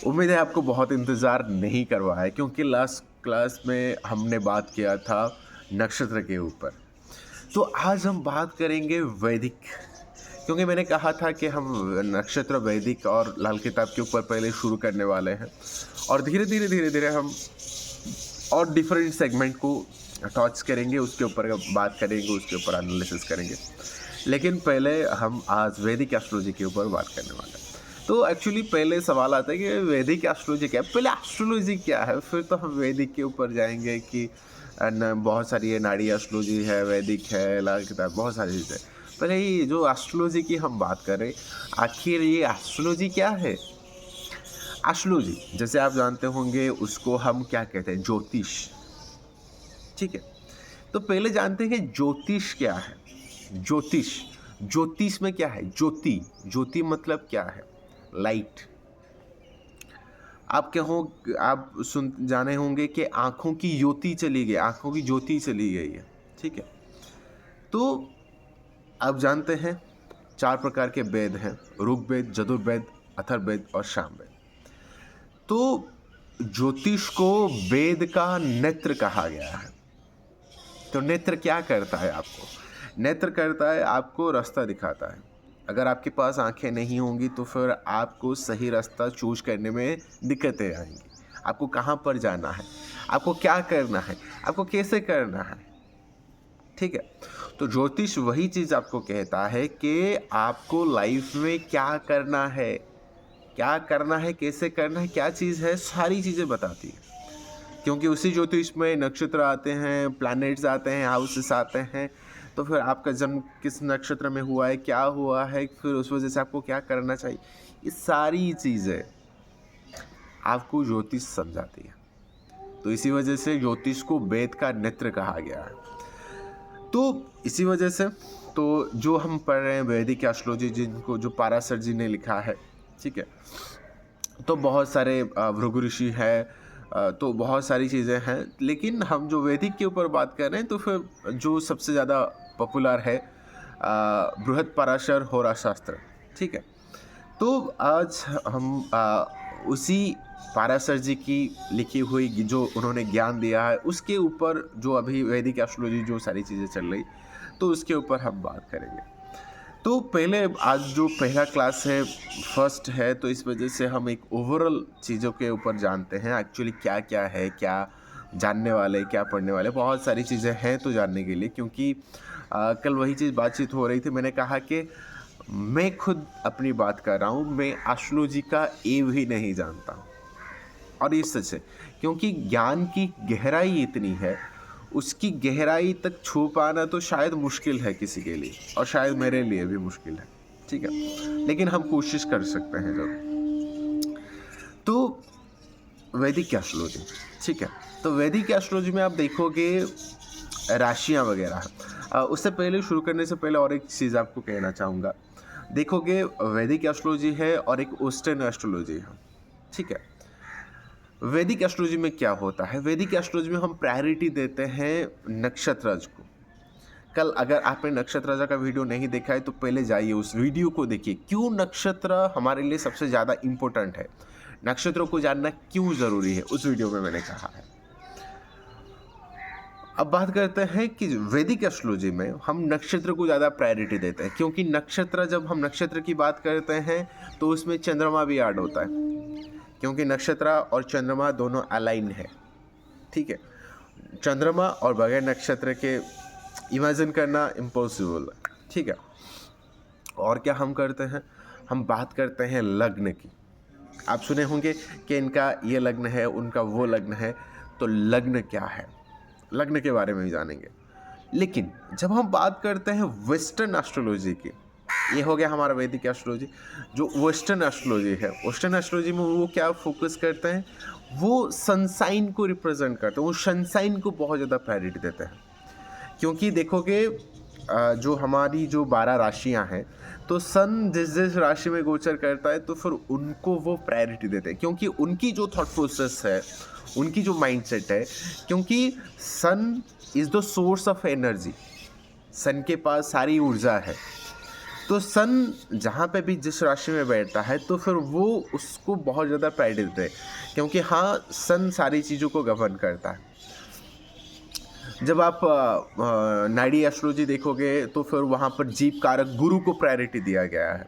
उम्मीद है आपको बहुत इंतज़ार नहीं करवाया क्योंकि लास्ट क्लास में हमने बात किया था नक्षत्र के ऊपर। तो आज हम बात करेंगे वैदिक, क्योंकि मैंने कहा था कि हम नक्षत्र, वैदिक और लाल किताब के ऊपर पहले शुरू करने वाले हैं और धीरे धीरे हम और डिफरेंट सेगमेंट को टच करेंगे, उसके ऊपर बात करेंगे, उसके ऊपर एनालिसिस करेंगे। लेकिन पहले हम आज वैदिक एस्ट्रोलॉजी के ऊपर बात करने वाले हैं। तो एक्चुअली पहले सवाल आता है कि वैदिक एस्ट्रोलॉजी क्या है। पहले एस्ट्रोलॉजी क्या है, फिर तो हम वैदिक के ऊपर जाएंगे कि बहुत सारी ये नाड़ी एस्ट्रोलॉजी है, वैदिक है, लाल किताब, बहुत सारी चीज़ें। पहले ये जो एस्ट्रोलॉजी की हम बात करें, आखिर ये एस्ट्रोलॉजी क्या है। एस्ट्रोलॉजी जैसे आप जानते होंगे उसको हम क्या कहते हैं, ज्योतिष। ठीक है, तो पहले जानते हैं कि ज्योतिष क्या है। ज्योतिष, ज्योतिष में क्या है, ज्योति, ज्योति मतलब क्या है, लाइट। आप क्या हो, आप सुन जाने होंगे कि आंखों की ज्योति चली गई, आंखों की ज्योति चली गई है। ठीक है, तो आप जानते हैं 4 प्रकार के वेद हैं, ऋग्वेद, यजुर्वेद, अथर्ववेद और सामवेद। तो ज्योतिष को वेद का नेत्र कहा गया है। तो नेत्र क्या करता है आपको, नेत्र करता है आपको रास्ता दिखाता है। अगर आपके पास आंखें नहीं होंगी तो फिर आपको सही रास्ता चूज करने में दिक्कतें आएंगी। आपको कहाँ पर जाना है, आपको क्या करना है, आपको कैसे करना है। ठीक है, तो ज्योतिष वही चीज़ आपको कहता है कि आपको लाइफ में क्या करना है, क्या करना है, कैसे करना है, क्या चीज़ है, सारी चीज़ें बताती है। क्योंकि उसी ज्योतिष में नक्षत्र आते हैं, प्लैनेट्स आते हैं, हाउसेस आते हैं। तो फिर आपका जन्म किस नक्षत्र में हुआ है, क्या हुआ है, फिर उस वजह से आपको क्या करना चाहिए, ये सारी चीज़ें आपको ज्योतिष समझाती है। तो इसी वजह से ज्योतिष को वेद का नेत्र कहा गया है। तो इसी वजह से तो जो हम पढ़ रहे हैं वैदिक एस्ट्रोलॉजी, जिनको जो पाराशर जी ने लिखा है, ठीक है, तो बहुत सारे भृगु ऋषि है, तो बहुत सारी चीज़ें हैं। लेकिन हम जो वैदिक के ऊपर बात कर रहे हैं तो फिर जो सबसे ज़्यादा पॉपुलर है बृहद पराशर होरा शास्त्र। ठीक है, तो आज हम उसी पाराशर जी की लिखी हुई जो उन्होंने ज्ञान दिया है उसके ऊपर, जो अभी वैदिक एस्ट्रोलॉजी जो सारी चीज़ें चल रही, तो उसके ऊपर हम बात करेंगे। तो पहले आज जो पहला क्लास है, फर्स्ट है, तो इस वजह से हम एक ओवरऑल चीज़ों के ऊपर जानते हैं एक्चुअली क्या क्या है, क्या जानने वाले, क्या पढ़ने वाले, बहुत सारी चीज़ें हैं तो जानने के लिए। क्योंकि कल वही चीज़ बातचीत हो रही थी, मैंने कहा कि मैं खुद अपनी बात कर रहा हूँ, मैं एस्ट्रोलॉजी का ए भी नहीं जानता हूँ। और ये सच है, क्योंकि ज्ञान की गहराई इतनी है, उसकी गहराई तक छू पाना तो शायद मुश्किल है किसी के लिए, और शायद मेरे लिए भी मुश्किल है। ठीक है, लेकिन हम कोशिश कर सकते हैं जरूर। तो वैदिक एस्ट्रोलॉजी, ठीक है, तो वैदिक एस्ट्रोलॉजी में आप देखोगे राशियां वगैरह। उससे पहले, शुरू करने से पहले और एक चीज़ आपको कहना चाहूँगा। देखोगे वैदिक एस्ट्रोलॉजी है और एक ईस्टर्न एस्ट्रोलॉजी है। ठीक है, वैदिक एस्ट्रोलॉजी में क्या होता है, वैदिक एस्ट्रोलॉजी में हम प्रायोरिटी देते हैं नक्षत्रज को। कल अगर आपने नक्षत्रज का वीडियो नहीं देखा है तो पहले जाइए उस वीडियो को देखिए, क्यों नक्षत्र हमारे लिए सबसे ज़्यादा इम्पोर्टेंट है, नक्षत्रों को जानना क्यों ज़रूरी है, उस वीडियो में मैंने कहा है। अब बात करते हैं कि वैदिक एस्ट्रोलॉजी में हम नक्षत्र को ज़्यादा प्रायोरिटी देते हैं, क्योंकि नक्षत्र, जब हम नक्षत्र की बात करते हैं तो उसमें चंद्रमा भी ऐड होता है, क्योंकि नक्षत्र और चंद्रमा दोनों अलाइन है। ठीक है, चंद्रमा और बगैर नक्षत्र के इमेजिन करना इम्पॉसिबल है। ठीक है, और क्या हम करते हैं, हम बात करते हैं लग्न की। आप सुने होंगे कि इनका ये लग्न है, उनका वो लग्न है, तो लग्न क्या है, लग्न के बारे में भी जानेंगे। लेकिन जब हम बात करते हैं वेस्टर्न एस्ट्रोलॉजी की, ये हो गया हमारा वैदिक एस्ट्रोलॉजी। जो वेस्टर्न एस्ट्रोलॉजी है, वेस्टर्न एस्ट्रोलॉजी में वो क्या फोकस करते हैं, वो सनसाइन को रिप्रेजेंट करते हैं, वो सनसाइन को बहुत ज़्यादा प्रायोरिटी देते हैं। क्योंकि देखोगे जो हमारी जो 12 राशियां हैं, तो सन जिस जिस राशि में गोचर करता है तो फिर उनको वो प्रायोरिटी देते हैं, क्योंकि उनकी जो थॉट प्रोसेस है, उनकी जो माइंडसेट है, क्योंकि sun is the source of energy, sun के पास सारी ऊर्जा है। तो सन जहाँ पे भी जिस राशि में बैठता है तो फिर वो उसको बहुत ज़्यादा प्रायोरिटी देते हैं, क्योंकि हाँ सन सारी चीज़ों को गवर्न करता है। जब आप नाड़ी एस्ट्रोलॉजी देखोगे तो फिर वहाँ पर जीव कारक गुरु को प्रायोरिटी दिया गया है।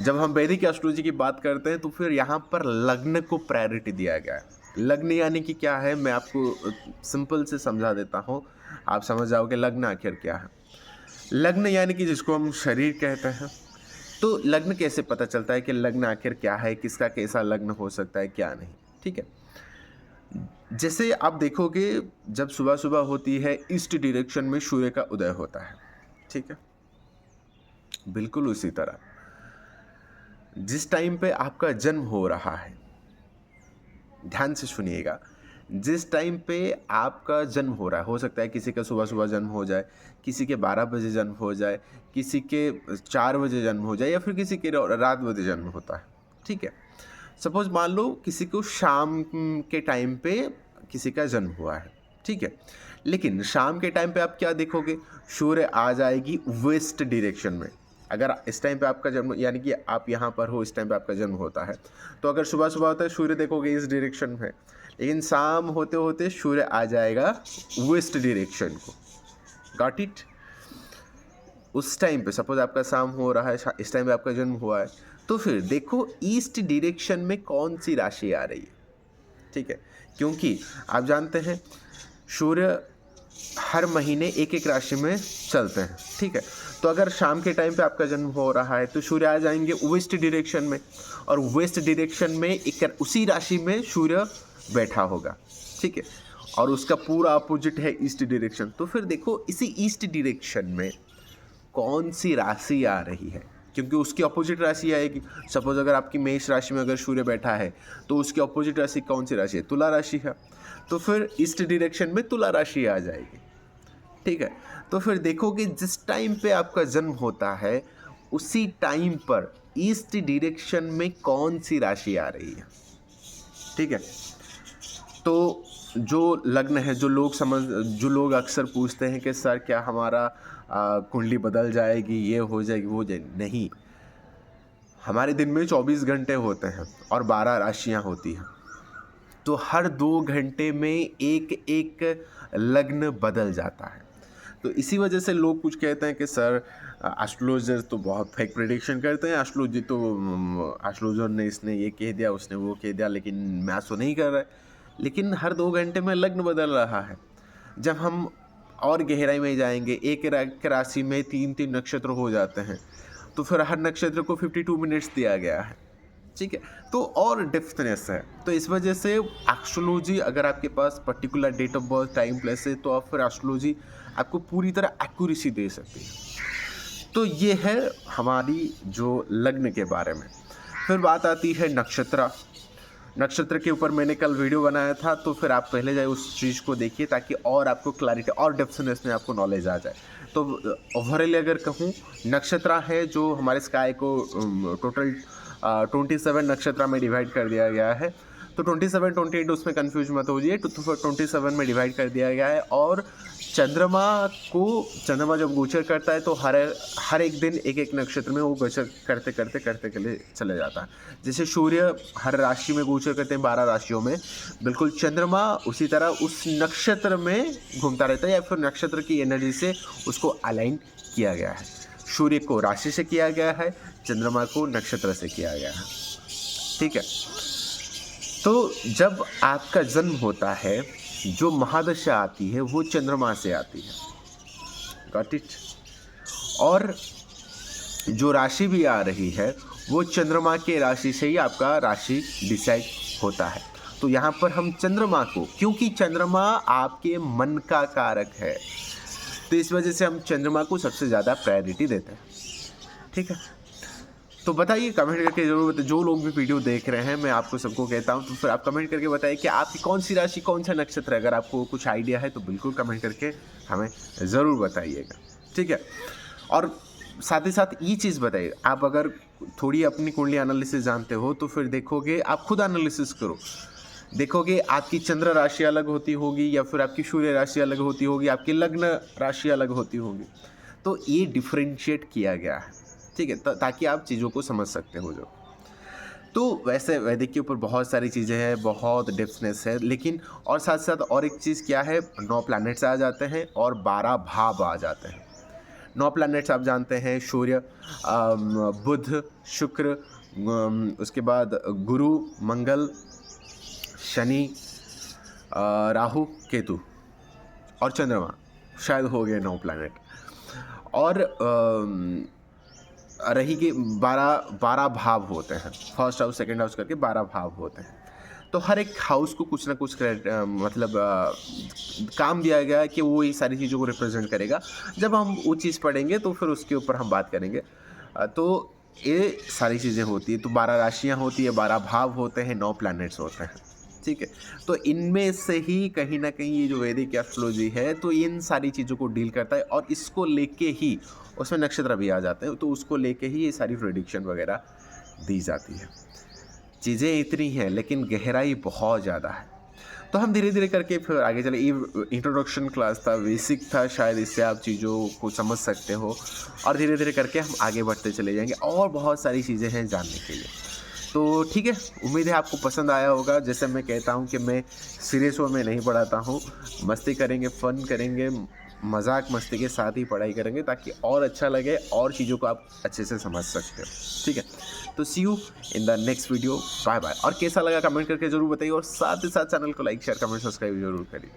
जब हम वैदिक एस्ट्रोलॉजी की बात करते हैं तो फिर यहाँ पर लग्न को प्रायोरिटी दिया गया है। लग्न यानी कि क्या है, मैं आपको सिंपल से समझा देता हूँ, आप समझ जाओगे लग्न आखिर क्या है। लग्न यानी कि जिसको हम शरीर कहते हैं। तो लग्न कैसे पता चलता है कि लग्न आखिर क्या है, किसका कैसा लग्न हो सकता है, क्या नहीं, ठीक है। जैसे आप देखोगे जब सुबह सुबह होती है, ईस्ट डायरेक्शन में सूर्य का उदय होता है, ठीक है। बिल्कुल उसी तरह जिस टाइम पे आपका जन्म हो रहा है, ध्यान से सुनिएगा, जिस टाइम पे आपका जन्म हो रहा है, हो सकता है किसी का सुबह सुबह जन्म हो जाए, किसी के 12 बजे जन्म हो जाए, किसी के 4 बजे जन्म हो जाए, या फिर किसी के रात बजे जन्म होता है, ठीक है। सपोज मान लो किसी को शाम के टाइम पे किसी का जन्म हुआ है, ठीक है। लेकिन शाम के टाइम पे आप क्या देखोगे, सूर्य आ जाएगी वेस्ट डायरेक्शन में। अगर इस टाइम पे आपका जन्म, यानी कि आप यहाँ पर हो, इस टाइम पे आपका जन्म होता है, तो अगर सुबह सुबह होता है सूर्य देखोगे इस डायरेक्शन में, लेकिन शाम होते होते सूर्य आ जाएगा वेस्ट डायरेक्शन को। Got it. उस टाइम पे सपोज आपका शाम हो रहा है, इस टाइम पे आपका जन्म हुआ है, तो फिर देखो ईस्ट डायरेक्शन में कौन सी राशि आ रही है, ठीक है। क्योंकि आप जानते हैं सूर्य हर महीने एक एक राशि में चलते हैं, ठीक है। तो अगर शाम के टाइम पे आपका जन्म हो रहा है तो सूर्य आ जाएंगे वेस्ट डायरेक्शन में, और वेस्ट डायरेक्शन में एक उसी राशि में सूर्य बैठा होगा, ठीक है। और उसका पूरा अपोजिट है ईस्ट डायरेक्शन। तो फिर देखो इसी ईस्ट डायरेक्शन में कौन सी राशि आ रही है, क्योंकि उसकी अपोजिट राशि आएगी। सपोज अगर आपकी मेष राशि में अगर सूर्य बैठा है तो उसकी अपोजिट राशि कौन सी राशि है, तुला राशि है। तो फिर ईस्ट डायरेक्शन में तुला राशि आ जाएगी, ठीक है। तो फिर देखोगे जिस टाइम पे आपका जन्म होता है उसी टाइम पर ईस्ट डायरेक्शन में कौन सी राशि आ रही है, ठीक है। तो जो लग्न है, जो लोग अक्सर पूछते हैं कि सर क्या हमारा कुंडली बदल जाएगी, ये हो जाएगी, वो हो जाएगी, नहीं। हमारे दिन में 24 घंटे होते हैं और 12 राशियां होती हैं, तो हर 2 घंटे में एक एक लग्न बदल जाता है। तो इसी वजह से लोग कुछ कहते हैं कि सर एस्ट्रोलॉजर तो बहुत फेक प्रेडिक्शन करते हैं, एस्ट्रोलॉजर ने इसने ये कह दिया, उसने वो कह दिया, लेकिन मैच तो नहीं कर रहा है। लेकिन हर 2 घंटे में लग्न बदल रहा है। जब हम और गहराई में जाएंगे, एक राशि में 3-3 नक्षत्र हो जाते हैं, तो फिर हर नक्षत्र को 52 मिनट्स दिया गया है, ठीक है। तो और डेप्थनेस है। तो इस वजह से एस्ट्रोलॉजी, अगर आपके पास particular date of birth, time, place है, तो आप फिर एस्ट्रोलॉजी आपको पूरी तरह एक्यूरेसी दे सकती है। तो ये है हमारी जो लग्न के बारे में। फिर बात आती है नक्षत्र के ऊपर मैंने कल वीडियो बनाया था, तो फिर आप पहले जाए उस चीज़ को देखिए ताकि और आपको क्लैरिटी और डेप्थनेस में आपको नॉलेज आ जाए। तो ओवरऑल अगर कहूँ, नक्षत्र है जो हमारे स्काई को टोटल 27 नक्षत्र में डिवाइड कर दिया गया है। तो 27, 28 उसमें कन्फ्यूज मत हो जाइए, तो 27 में डिवाइड कर दिया गया है। और चंद्रमा जब गोचर करता है तो हर एक दिन एक एक नक्षत्र में वो गोचर करते चले जाता है। जैसे सूर्य हर राशि में गोचर करते हैं 12 राशियों में, बिल्कुल चंद्रमा उसी तरह उस नक्षत्र में घूमता रहता है, या फिर नक्षत्र की एनर्जी से उसको अलाइन किया गया है। सूर्य को राशि से किया गया है, चंद्रमा को नक्षत्र से किया गया है, ठीक है। तो जब आपका जन्म होता है, जो महादशा आती है वो चंद्रमा से आती है, गॉट इट। और जो राशि भी आ रही है वो चंद्रमा के राशि से ही आपका राशि डिसाइड होता है। तो यहाँ पर हम चंद्रमा को, क्योंकि चंद्रमा आपके मन का कारक है, तो इस वजह से हम चंद्रमा को सबसे ज़्यादा प्रायोरिटी देते हैं, ठीक है। तो बताइए, कमेंट करके जरूर बताइए। जो लोग भी वीडियो देख रहे हैं, मैं आपको सबको कहता हूं, तो फिर आप कमेंट करके बताइए कि आपकी कौन सी राशि, कौन सा नक्षत्र है। अगर आपको कुछ आइडिया है तो बिल्कुल कमेंट करके हमें ज़रूर बताइएगा, ठीक है। और साथ ही साथ ये चीज़ बताइए, आप अगर थोड़ी अपनी कुंडली एनालिसिस जानते हो तो फिर देखोगे, आप खुद एनालिसिस करो, देखोगे आपकी चंद्र राशि अलग होती होगी, या फिर आपकी सूर्य राशि अलग होती होगी, आपकी लग्न राशि अलग होती होगी। तो ये डिफ्रेंशिएट किया गया है, ठीक है, ताकि आप चीज़ों को समझ सकते हो जो। तो वैसे वैदिक के ऊपर बहुत सारी चीज़ें हैं, बहुत डेप्थनेस है, लेकिन और साथ साथ और एक चीज़ क्या है, 9 प्लैनेट्स आ जाते हैं और 12 भाव आ जाते हैं। 9 प्लैनेट्स आप जानते हैं, सूर्य, बुध, शुक्र, उसके बाद गुरु, मंगल, शनि, राहु, केतु और चंद्रमा, शायद हो गए 9 प्लैनेट। और रही कि 12 भाव होते हैं, फर्स्ट हाउस सेकंड हाउस करके 12 भाव होते हैं। तो हर एक हाउस को कुछ ना कुछ मतलब काम दिया गया है कि वो ये सारी चीज़ों को रिप्रेजेंट करेगा। जब हम वो चीज़ पढ़ेंगे तो फिर उसके ऊपर हम बात करेंगे। तो ये सारी चीज़ें होती हैं। तो 12 राशियाँ होती है, 12 भाव होते हैं, 9 प्लैनेट्स होते हैं, ठीक है। तो इनमें से ही कहीं ना कहीं ये जो वैदिक एस्ट्रोलॉजी है तो इन सारी चीज़ों को डील करता है, और इसको लेके ही उसमें नक्षत्र भी आ जाते हैं, तो उसको लेके ही ये सारी प्रेडिक्शन वगैरह दी जाती है। चीज़ें इतनी हैं लेकिन गहराई बहुत ज़्यादा है। तो हम धीरे धीरे करके फिर आगे चले। ये इंट्रोडक्शन क्लास था, बेसिक था, शायद इससे आप चीज़ों को समझ सकते हो, और धीरे धीरे करके हम आगे बढ़ते चले जाएंगे, और बहुत सारी चीज़ें हैं जानने के लिए। तो ठीक है, उम्मीद है आपको पसंद आया होगा। जैसे मैं कहता हूँ कि मैं सीरियस वे में नहीं पढ़ाता हूँ, मस्ती करेंगे, फ़न करेंगे, मजाक मस्ती के साथ ही पढ़ाई करेंगे, ताकि और अच्छा लगे और चीज़ों को आप अच्छे से समझ सकते हो, ठीक है। तो see you in the next video, bye bye. और कैसा लगा कमेंट करके ज़रूर बताइए, और साथ ही साथ चैनल को लाइक शेयर कमेंट सब्सक्राइब जरूर करिए।